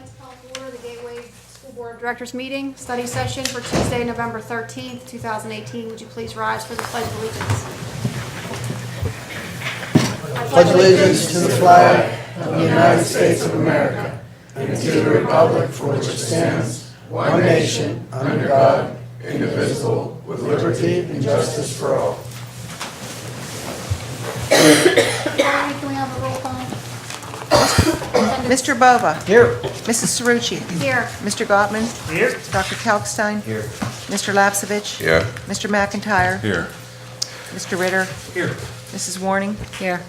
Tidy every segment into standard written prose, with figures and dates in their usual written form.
Let's call to order the Gateway School Board of Directors meeting, study session for Tuesday, November 13th, 2018. Would you please rise for the Pledge of Allegiance? Pledge allegiance to the flag of the United States of America and to the republic for which it stands, one nation, under God, indivisible, with liberty and justice for all. Can we have a roll call? Mr. Bova. Here. Mrs. Cerrucci. Here. Mr. Gottman. Here. Dr. Kalkstein. Here. Mr. Lapsevich. Here. Mr. McIntyre. Here. Mr. Ritter. Here. Mrs. Warning. Here.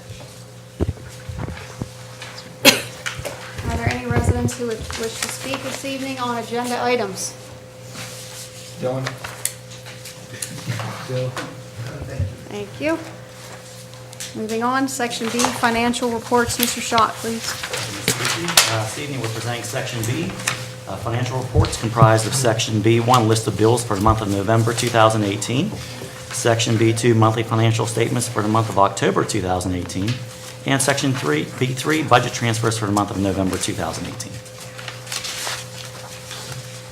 Are there any residents who would wish to speak this evening on agenda items? Dylan. Thank you. Moving on, Section B, financial reports. Mr. Schott, please. This evening we're presenting Section B. Financial reports comprised of Section B1, list of bills for the month of November 2018, Section B2, monthly financial statements for the month of October 2018, and Section B3, budget transfers for the month of November 2018.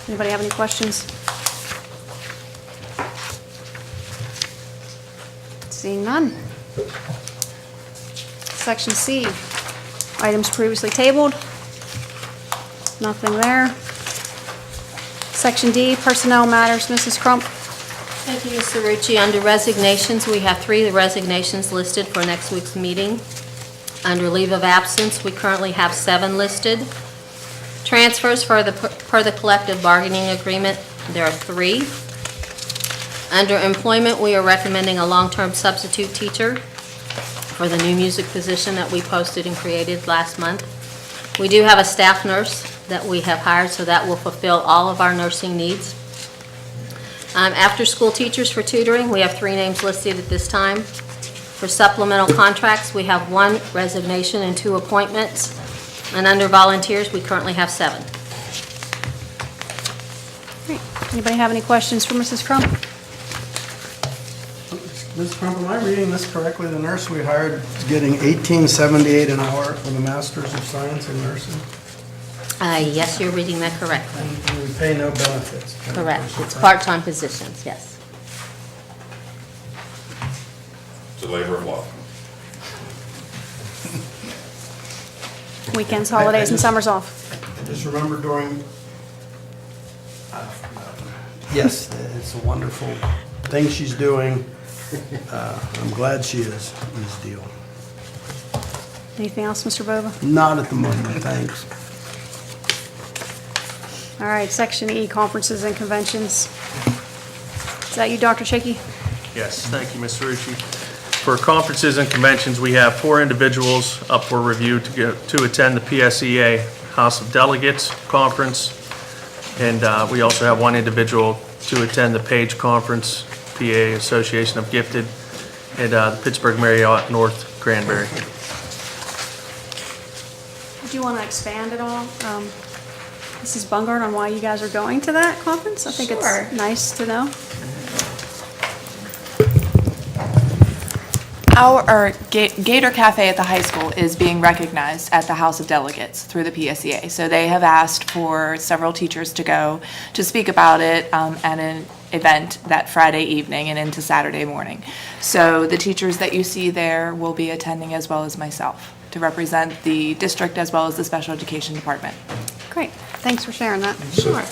Anybody have any questions? Seeing none. Section C, items previously tabled. Nothing there. Section D, personnel matters. Mrs. Crump. Thank you, Ms. Cerrucci. Under resignations, we have 3 resignations listed for next week's meeting. Under leave of absence, we currently have 7 listed. Transfers per the collective bargaining agreement, there are 3. Under employment, we are recommending a long-term substitute teacher for the new music position that we posted and created last month. We do have a staff nurse that we have hired, so that will fulfill all of our nursing needs. After-school teachers for tutoring, we have 3 names listed at this time. For supplemental contracts, we have 1 resignation and 2 appointments. And under volunteers, we currently have 7. Great. Anybody have any questions for Mrs. Crump? Ms. Crump, am I reading this correctly? The nurse we hired is getting $18.78 an hour for the Masters of Science in Nursing? Yes, you're reading that correctly. And we pay no benefits. Correct. It's part-time positions, yes. It's a labor of love. Weekends, holidays, and summers off. I just remember during, yes, it's a wonderful thing she's doing. I'm glad she is, Ms. Deal. Anything else, Mr. Bova? Not at the moment, thanks. All right, Section E, conferences and conventions. Is that you, Dr. Chickie? Yes, thank you, Ms. Cerrucci. For conferences and conventions, we have 4 individuals up for review to attend the PSEA House of Delegates Conference, and we also have 1 individual to attend the PAGE Conference, PA Association of Gifted, and the Pittsburgh Marriott North Granbury. Do you want to expand at all, Mrs. Bungard, on why you guys are going to that conference? I think it's nice to know. Our Gator Cafe at the high school is being recognized at the House of Delegates through the PSEA. So they have asked for several teachers to go to speak about it at an event that Friday evening and into Saturday morning. So the teachers that you see there will be attending, as well as myself, to represent the district as well as the special education department. Great, thanks for sharing that. Sure.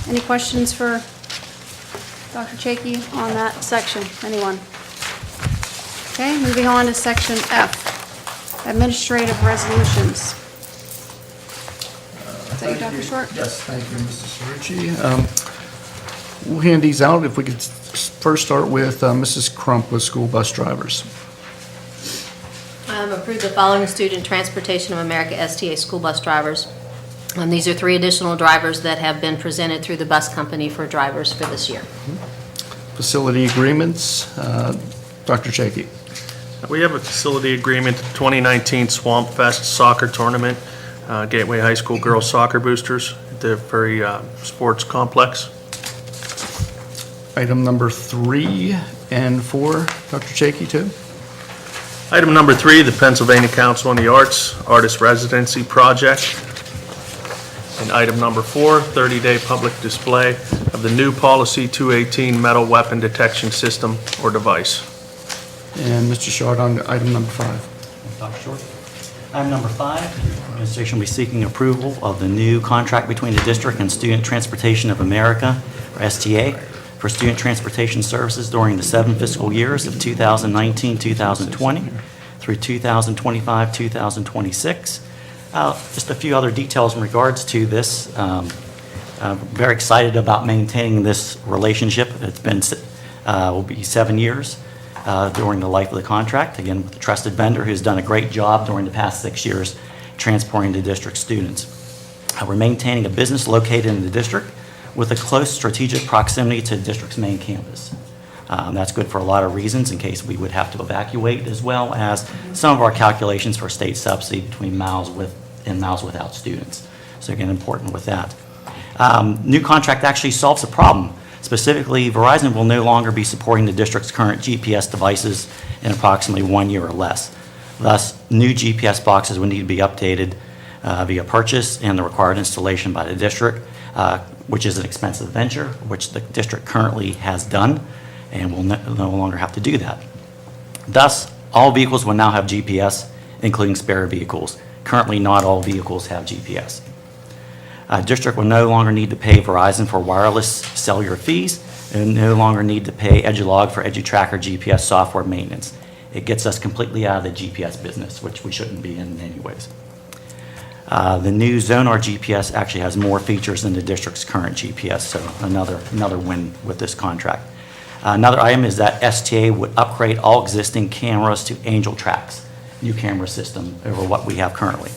Any questions for Dr. Chakey on that section? Anyone? Okay, moving on to Section F, administrative resolutions. Is that you, Dr. Short? Yes, thank you, Mrs. Cerrucci. We'll hand these out. If we could first start with Mrs. Crump with school bus drivers. Approve the following Student Transportation of America STA school bus drivers. These are 3 additional drivers that have been presented through the bus company for drivers for this year. Facility agreements, Dr. Chakey. We have a facility agreement, 2019 Swamp Fest Soccer Tournament, Gateway High School Girls Soccer Boosters at the Ferry Sports Complex. Item number 3 and 4, Dr. Chakey, too. Item number 3, the Pennsylvania Council on the Arts Artist Residency Project. And item number 4, 30-day public display of the new Policy 218 metal weapon detection system or device. And Mr. Short on item number 5. Dr. Short. Item number 5, the administration will be seeking approval of the new contract between the district and Student Transportation of America, or STA, for student transportation services during the 7 fiscal years of 2019-2020 through 2025-2026. Just a few other details in regards to this. I'm very excited about maintaining this relationship. It's been, will be 7 years during the life of the contract, again, with a trusted vendor who's done a great job during the past 6 years transporting the district students. We're maintaining a business located in the district with a close strategic proximity to the district's main campus. That's good for a lot of reasons, in case we would have to evacuate, as well as some of our calculations for state subsidy between miles with and miles without students. So again, important with that. New contract actually solves a problem. Specifically, Verizon will no longer be supporting the district's current GPS devices in approximately 1 year or less. Thus, new GPS boxes will need to be updated via purchase and the required installation by the district, which is an expensive venture, which the district currently has done and will no longer have to do that. Thus, all vehicles will now have GPS, including spare vehicles. Currently, not all vehicles have GPS. District will no longer need to pay Verizon for wireless cellular fees and no longer need to pay Edulog for EduTracker GPS software maintenance. It gets us completely out of the GPS business, which we shouldn't be in anyways. The new Zonar GPS actually has more features than the district's current GPS, so another win with this contract. Another item is that STA would upgrade all existing cameras to Angel Tracks, new camera system over what we have currently.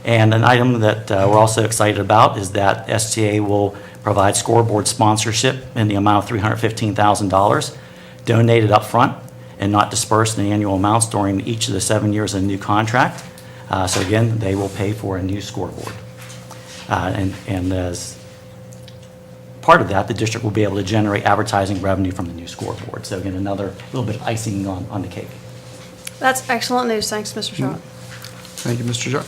And an item that we're also excited about is that STA will provide scoreboard sponsorship in the amount of $315,000, donated up front and not dispersed in annual amounts during each of the 7 years of the new contract. So again, they will pay for a new scoreboard. And as part of that, the district will be able to generate advertising revenue from the new scoreboard. So again, another little bit of icing on the cake. That's excellent news. Thanks, Mr. Shaw. Thank you, Mr. Short.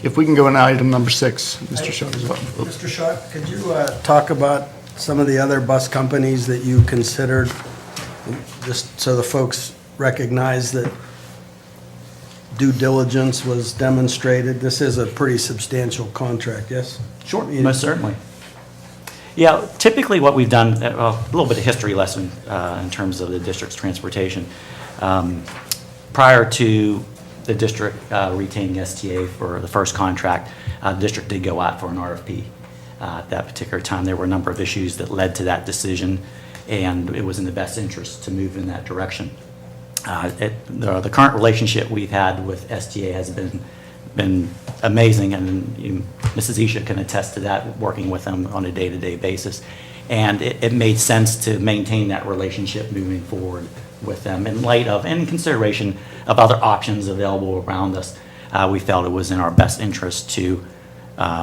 If we can go on item number 6, Mr. Short as well. Mr. Sharp, could you talk about some of the other bus companies that you considered, just so the folks recognize that due diligence was demonstrated? This is a pretty substantial contract, yes? Sure, most certainly. Yeah, typically what we've done, a little bit of history lesson in terms of the district's transportation. Prior to the district retaining STA for the first contract, the district did go out for an RFP. At that particular time, there were a number of issues that led to that decision, and it was in the best interest to move in that direction. The current relationship we've had with STA has been amazing, and Mrs. Isha can attest to that, working with them on a day-to-day basis. And it made sense to maintain that relationship moving forward with them in light of and in consideration of other options available around us. We felt it was in our best interest to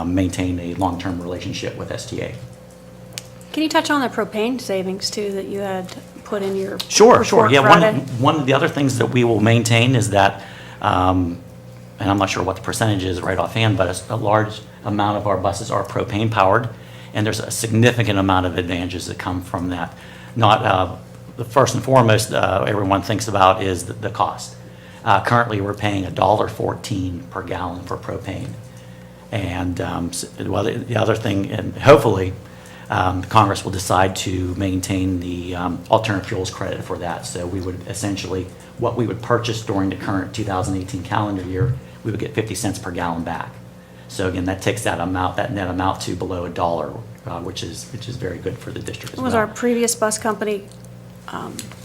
maintain a long-term relationship with STA. Can you touch on the propane savings too that you had put in your Sure. report Yeah, Friday? one of the other things that we will maintain is that, and I'm not sure what the percentage is right offhand, but a large amount of our buses are propane powered, and there's a significant amount of advantages that come from that. Not the first and foremost everyone thinks about is the cost. Currently, we're paying $1.14 per gallon for propane. And the other thing, and hopefully, Congress will decide to maintain the alternative fuels credit for that. So we would essentially, what we would purchase during the current 2018 calendar year, we would get 50 cents per gallon back. So again, that takes that amount, that net amount, to below $1, which is very good for the district as well. Was our previous bus company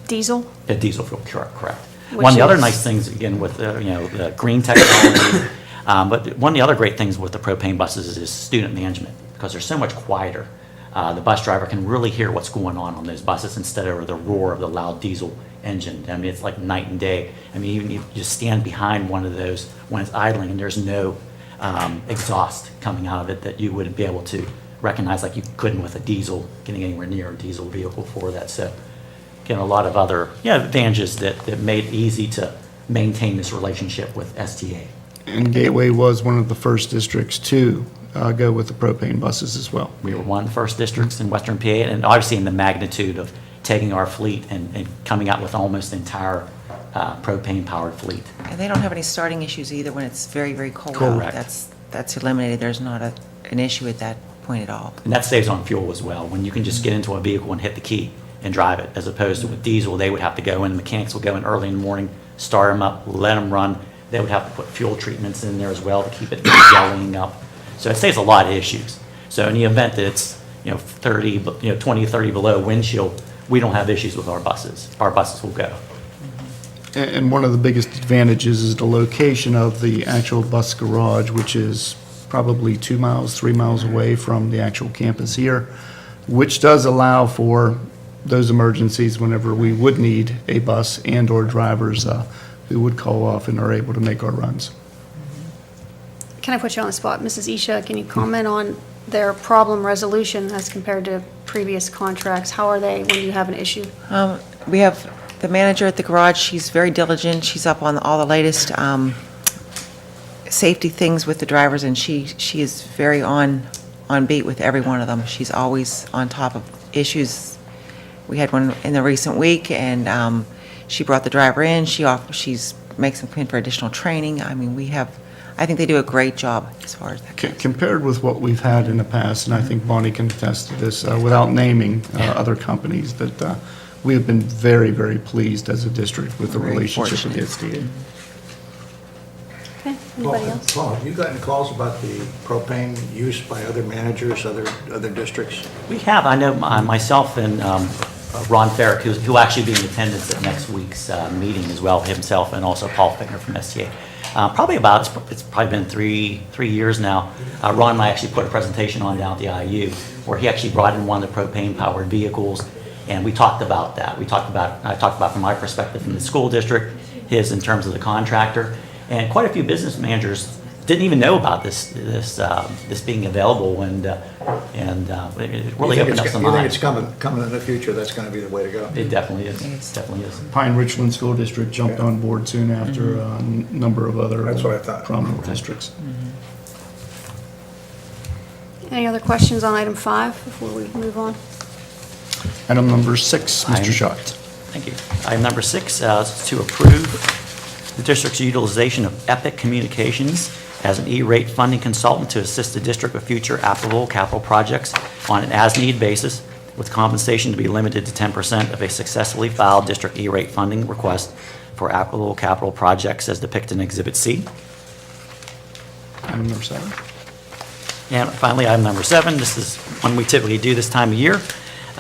diesel? Diesel fuel, correct. Which One of the other is- nice things, again, with the green technology, but one of the other great things with the propane buses is student management, because they're so much quieter. The bus driver can really hear what's going on those buses instead of the roar of the loud diesel engine. I mean, it's like night and day. I mean, even if you just stand behind one of those when it's idling and there's no exhaust coming out of it that you wouldn't be able to recognize like you couldn't with a diesel, getting anywhere near a diesel vehicle for that. So, again, a lot of other advantages that made it easy to maintain this relationship with STA. And Gateway was one of the first districts to go with the propane buses as well. We were one of the first districts in Western PA, and obviously in the magnitude of taking our fleet and coming out with almost the entire propane-powered fleet. And they don't have any starting issues either when it's very, very cold out. Correct. That's eliminated. There's not an issue at that point at all. And that saves on fuel as well, when you can just get into a vehicle and hit the key and drive it, as opposed to with diesel, they would have to go in, the mechanics will go in early in the morning, start them up, let them run. They would have to put fuel treatments in there as well to keep it from gelling up. So it saves a lot of issues. So in the event that it's, 30, 20, 30 below wind chill, we don't have issues with our buses. Our buses will go. And one of the biggest advantages is the location of the actual bus garage, which is probably 2 miles, 3 miles away from the actual campus here, which does allow for those emergencies whenever we would need a bus and/or drivers who would call off and are able to make our runs. Can I put you on the spot? Mrs. Isha, can you comment on their problem resolution as compared to previous contracts? How are they when you have an issue? We have the manager at the garage. She's very diligent. She's up on all the latest safety things with the drivers, and she is very on beat with every one of them. She's always on top of issues. We had one in the recent week, and she brought the driver in. She's makes them come in for additional training. I mean, I think they do a great job as far as that goes. Compared with what we've had in the past, and I think Bonnie can attest to this, without naming other companies, that we have been very, very pleased as a district with the Very relationship with the fortunate. SDA. Okay, anybody else? Paul, have you gotten calls about the propane use by other managers, other districts? We have, I know myself and Ron Farrick, who'll actually be in attendance at next week's meeting as well, himself, and also Paul Fickner from STA. It's probably been three years now. Ron and I actually put a presentation on down at the IU where he actually brought in one of the propane-powered vehicles, and we talked about that. I talked about from my perspective from the school district, his in terms of the contractor, and quite a few business managers didn't even know about this being available, and it really opened up some You think minds. it's coming in the future, that's going to be the way to go? It definitely is. Yes. Definitely is. Pine Richland School District jumped on board soon after a number of other That's what I thought. prominent districts. Any other questions on item 5 before we move on? Item number 6, Mr. Schott. Thank you. Item number 6 is to approve the district's utilization of Epic Communications as an E-rate funding consultant to assist the district with future applicable capital projects on an as-need basis, with compensation to be limited to 10% of a successfully filed district E-rate funding request for applicable capital projects as depicted in Exhibit C. Item number 7. And finally, item number 7, this is one we typically do this time of year,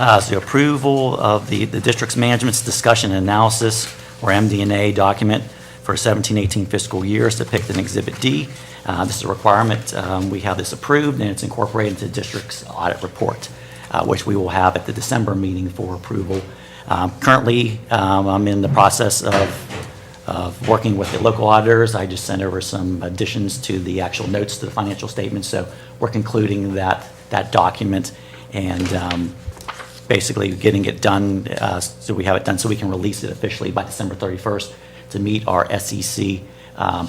is the approval of the district's management's discussion and analysis, or MD&A document for 17-18 fiscal year, as depicted in Exhibit D. This is a requirement. We have this approved, and it's incorporated into the district's audit report, which we will have at the December meeting for approval. Currently, I'm in the process of working with the local auditors. I just sent over some additions to the actual notes to the financial statements, so we're concluding that document and basically getting it done, so we have it done so we can release it officially by December 31st to meet our SEC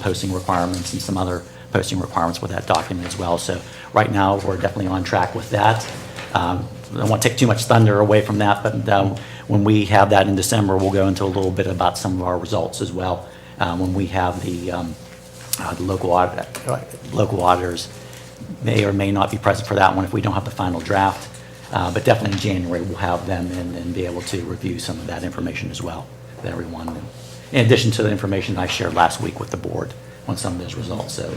posting requirements and some other posting requirements with that document as well. So right now, we're definitely on track with that. I don't want to take too much thunder away from that, but when we have that in December, we'll go into a little bit about some of our results as well. When we have the local auditors may or may not be present for that one if we don't have the final draft. But definitely in January, we'll have them and be able to review some of that information as well with everyone. In addition to the information I shared last week with the board on some of those results. So.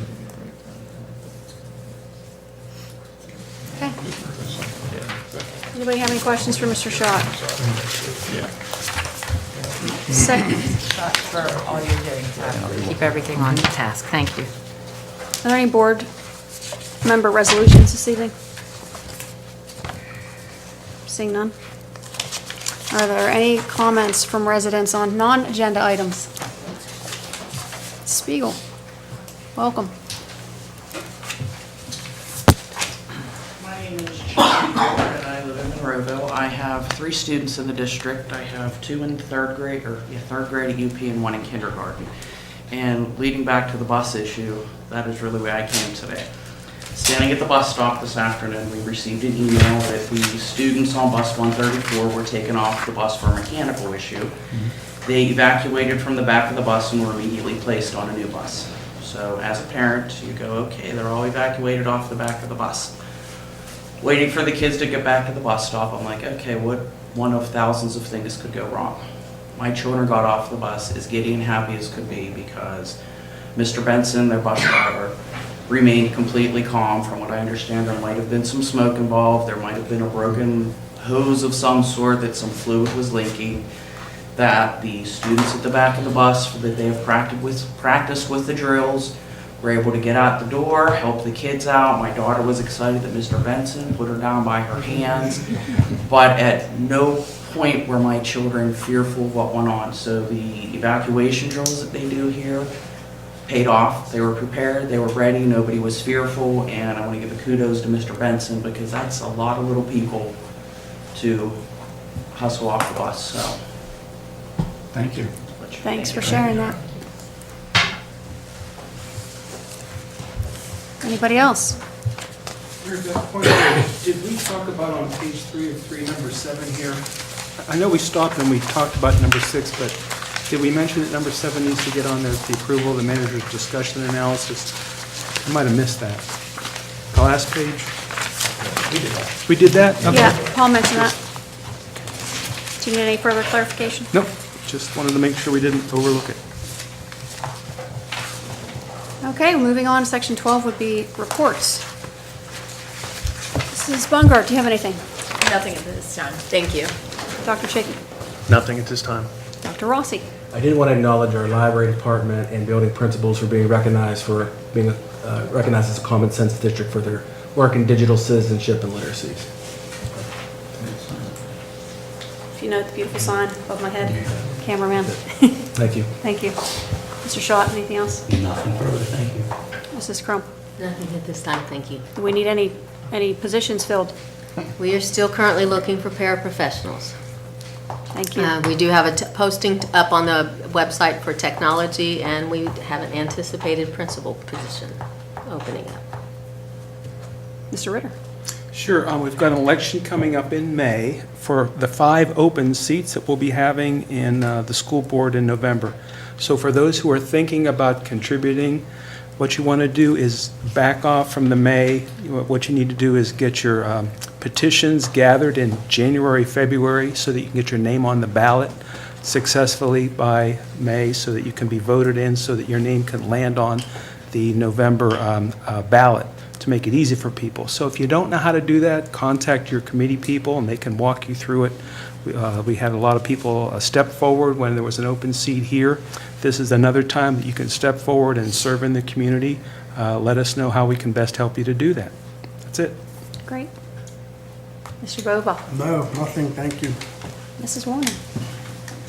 Okay. Anybody have any questions for Mr. Schott? Second, For all you're doing to keep everything on task. Thank you. are there any board member resolutions this evening? Seeing none. Are there any comments from residents on non-agenda items? Spiegel, welcome. My name is John Miller, and I live in Monroeville. I have 3 students in the district. I have 2 in third grade at UP and 1 in kindergarten. And leading back to the bus issue, that is really why I came today. Standing at the bus stop this afternoon, we received an email that the students on bus 134 were taken off the bus for a mechanical issue. They evacuated from the back of the bus and were immediately placed on a new bus. So as a parent, you go, okay, they're all evacuated off the back of the bus. Waiting for the kids to get back to the bus stop, I'm like, okay, what one of thousands of things could go wrong? My children got off the bus as giddy and happy as could be because Mr. Benson, their bus driver, remained completely calm. From what I understand, there might have been some smoke involved, there might have been a broken hose of some sort that some fluid was leaking, that the students at the back of the bus that they have practiced with the drills were able to get out the door, help the kids out. My daughter was excited that Mr. Benson put her down by her hands, but at no point were my children fearful of what went on. So the evacuation drills that they do here paid off. They were prepared, they were ready, nobody was fearful, and I want to give a kudos to Mr. Benson because that's a lot of little people to hustle off the bus, so. Thank you. Thanks for sharing that. Anybody else? There's that point, did we talk about on page 3 of 3, number 7 here? I know we stopped and we talked about number 6, but did we mention that number 7 needs to get on there, the approval of the manager's discussion and analysis? I might have missed that. The last page? We did that. We did that? Okay. Yeah, Paul mentioned that. Do you need any further clarification? Nope, just wanted to make sure we didn't overlook it. Okay, moving on, section 12 would be reports. Mrs. Bungart, do you have anything? Nothing at this time. Thank you. Dr. Chaiky? Nothing at this time. Dr. Rossi? I did want to acknowledge our library department and building principals for being recognized recognized as a common sense district for their work in digital citizenship and literacy. If you note the beautiful sign above my head, cameraman. Thank you. Thank you. Mr. Schott, anything else? Nothing further, thank you. Mrs. Crump? Nothing at this time, thank you. Do we need any positions filled? We are still currently looking for paraprofessionals. Thank you. We do have a posting up on the website for technology, and we have an anticipated principal position opening up. Mr. Ritter? Sure, we've got an election coming up in May for the 5 open seats that we'll be having in the school board in November. So for those who are thinking about contributing, what you want to do is back off from the May. What you need to do is get your petitions gathered in January, February, so that you can get your name on the ballot successfully by May, so that you can be voted in, so that your name can land on the November ballot, to make it easy for people. So if you don't know how to do that, contact your committee people and they can walk you through it. We had a lot of people step forward when there was an open seat here. This is another time that you can step forward and serve in the community. Let us know how we can best help you to do that. That's it. Great. Mr. Bova? No, nothing, thank you. Mrs. Warner?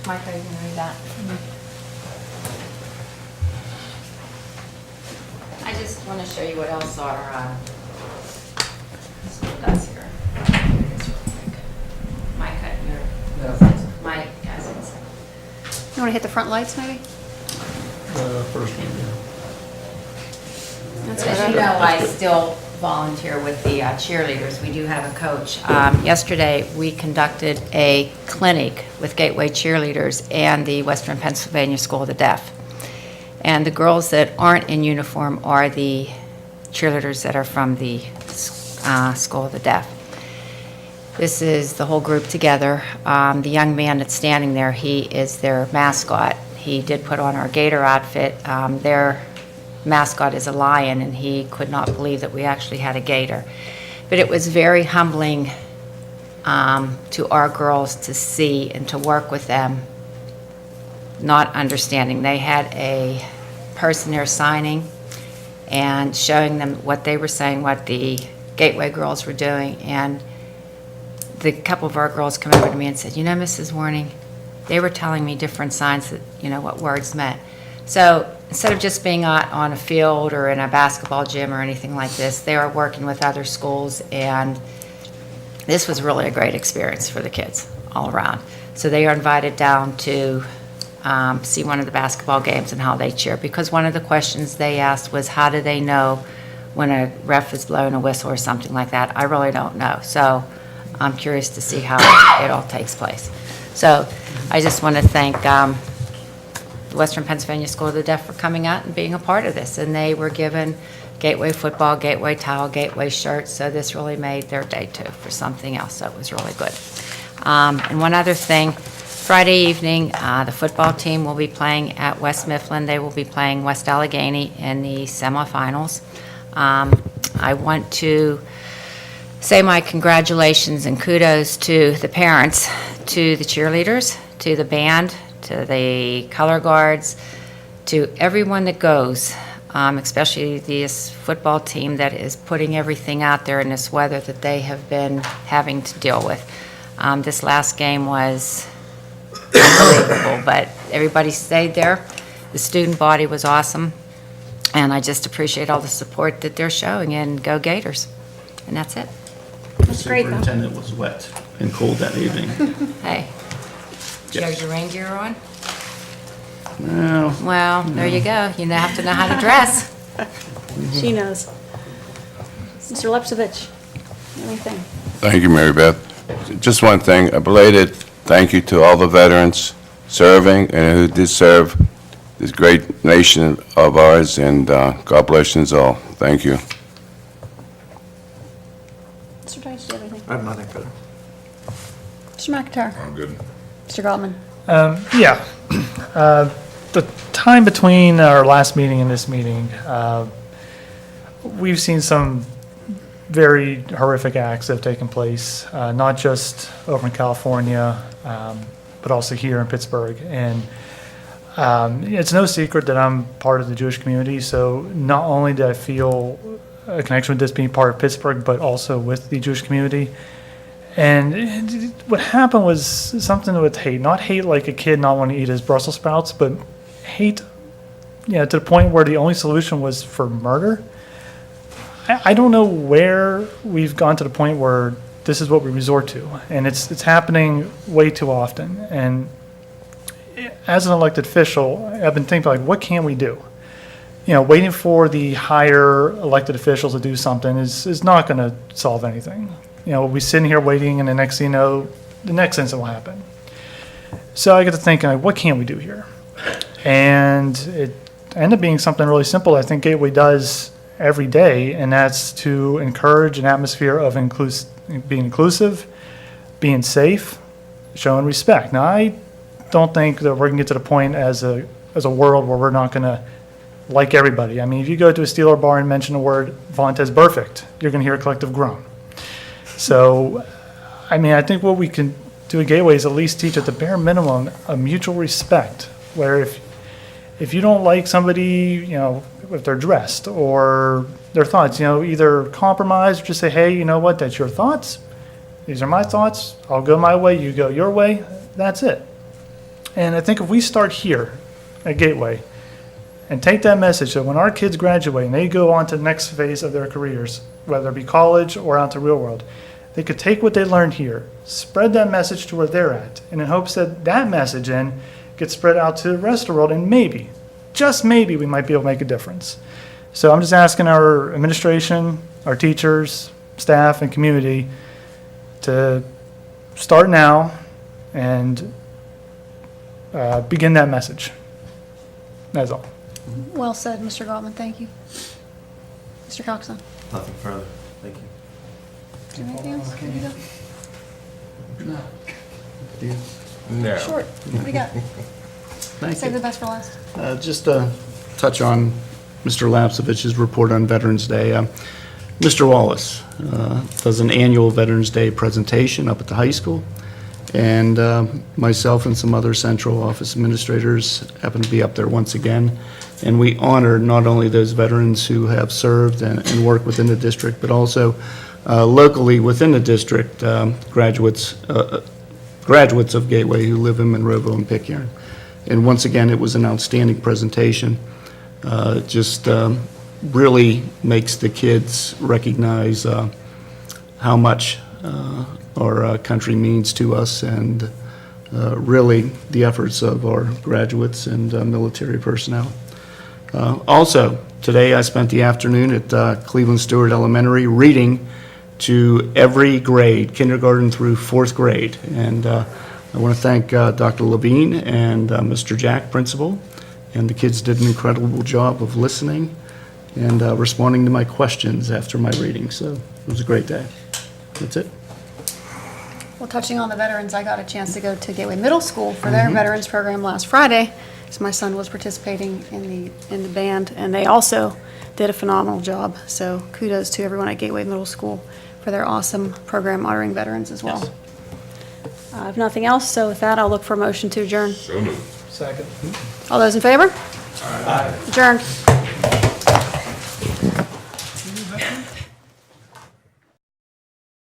Mike, are you going to read that? I just want to show you what else our school does here. Mike, Mike has it. You want to hit the front lights, maybe? First one, That's As what you know, I still volunteer with the cheerleaders. We do have a coach. Yesterday, we conducted a clinic with Gateway Cheerleaders and the Western Pennsylvania School of the Deaf. And the girls that aren't in uniform are the cheerleaders that are from the School of the Deaf. This is the whole group together. The young man that's standing there, he is their mascot. He did put on our gator outfit. Their mascot is a lion, and he could not believe that we actually had a gator. But it was very humbling to our girls to see and to work with them, not understanding. They had a person there signing and showing them what they were saying, what the Gateway girls were doing, and the couple of our girls come over to me and said, you know, Mrs. Warning, they were telling me different signs that, you know, what words meant. So instead of just being out on a field or in a basketball gym or anything like this, they are working with other schools, and this was really a great experience for the kids all around. So they are invited down to see one of the basketball games and how they cheer, because one of the questions they asked was, how do they know when a ref is blowing a whistle or something like that. I really don't know. So I'm curious to see how it all takes place. So I just want to thank the Western Pennsylvania School of the Deaf for coming out and being a part of this. And they were given Gateway football, Gateway towel, Gateway shirts. So this really made their day too for something else. So it was really good. And one other thing, Friday evening, the football team will be playing at West Mifflin. They will be playing West Allegheny in the semifinals. I want to say my congratulations and kudos to the parents, to the cheerleaders, to the band, to the color guards, to everyone that goes, especially this football team that is putting everything out there in this weather that they have been having to deal with. This last game was unbelievable, but everybody stayed there. The student body was awesome, and I just appreciate all the support that they're showing, and go Gators. And that's it. That's great, though. The superintendent was wet and cold that evening. Hey, did you have Yes. your rain gear on? Well, Well, there you go. You have to know how to dress. She knows. Mr. Lepsovich, anything? Thank you, Mary Beth. Just one thing, a belated thank you to all the veterans serving and who did serve this great nation of ours, and God bless you all. Thank you. Mr. Tice, do you have anything? I have nothing further. Mr. McIntyre? I'm good. Mr. Galtman? Yeah. The time between our last meeting and this meeting, we've seen some very horrific acts that have taken place, not just over in California, but also here in Pittsburgh. And it's no secret that I'm part of the Jewish community, so not only do I feel a connection with this being part of Pittsburgh, but also with the Jewish community. And what happened was something with hate. Not hate like a kid not wanting to eat his Brussels sprouts, but hate, to the point where the only solution was for murder. I don't know where we've gone to the point where this is what we resort to. And it's happening way too often. And as an elected official, I've been thinking, like, what can we do? Waiting for the higher elected officials to do something is not going to solve anything. We'll be sitting here waiting, and the next thing you know, the next incident will happen. So I got to thinking, like, what can we do here? And it ended up being something really simple I think Gateway does every day, and that's to encourage an atmosphere of being inclusive, being safe, showing respect. Now, I don't think that we're going to get to the point as a world where we're not going to like everybody. I mean, if you go to a Steeler bar and mention the word Vontez perfect, you're going to hear a collective groan. So, I mean, I think what we can do at Gateway is at least teach at the bare minimum a mutual respect, where if you don't like somebody, if they're dressed or their thoughts, either compromise or just say, hey, you know what, that's your thoughts. These are my thoughts. I'll go my way, you go your way. That's it. And I think if we start here at Gateway and take that message that when our kids graduate and they go on to the next phase of their careers, whether it be college or out to the real world, they could take what they learned here, spread that message to where they're at, and in hopes that that message then gets spread out to the rest of the world, and maybe, just maybe, we might be able to make a difference. So I'm just asking our administration, our teachers, staff, and community to start now and begin that message. That's all. Well said, Mr. Galtman, thank you. Mr. Coxon? Nothing further. Thank you. Is there anything else? There you go. No. Short, what do you got? thank Save you. the best for last. Just to touch on Mr. Lapsovich's report on Veterans Day. Mr. Wallace does an annual Veterans Day presentation up at the high school, and myself and some other central office administrators happen to be up there once again, and we honor not only those veterans who have served and worked within the district, but also locally within the district, graduates of Gateway who live in Monroeville and Picayune. And once again, it was an outstanding presentation. Just really makes the kids recognize how much our country means to us, and really the efforts of our graduates and military personnel. Also, Today, I spent the afternoon at Cleveland Stewart Elementary reading to every grade, kindergarten through fourth grade. And I want to thank Dr. Levine and Mr. Jack, principal, and the kids did an incredible job of listening and responding to my questions after my reading. So it was a great day. That's it. Well, touching on the veterans, I got a chance to go to Gateway Middle School for their veterans program last Friday, because my son was participating in the band, and they also did a phenomenal job. So kudos to everyone at Gateway Middle School for their awesome program honoring veterans as well. If nothing else, so with that, I'll look for a motion to adjourn. So moved. Second. All those in favor? Adjourned.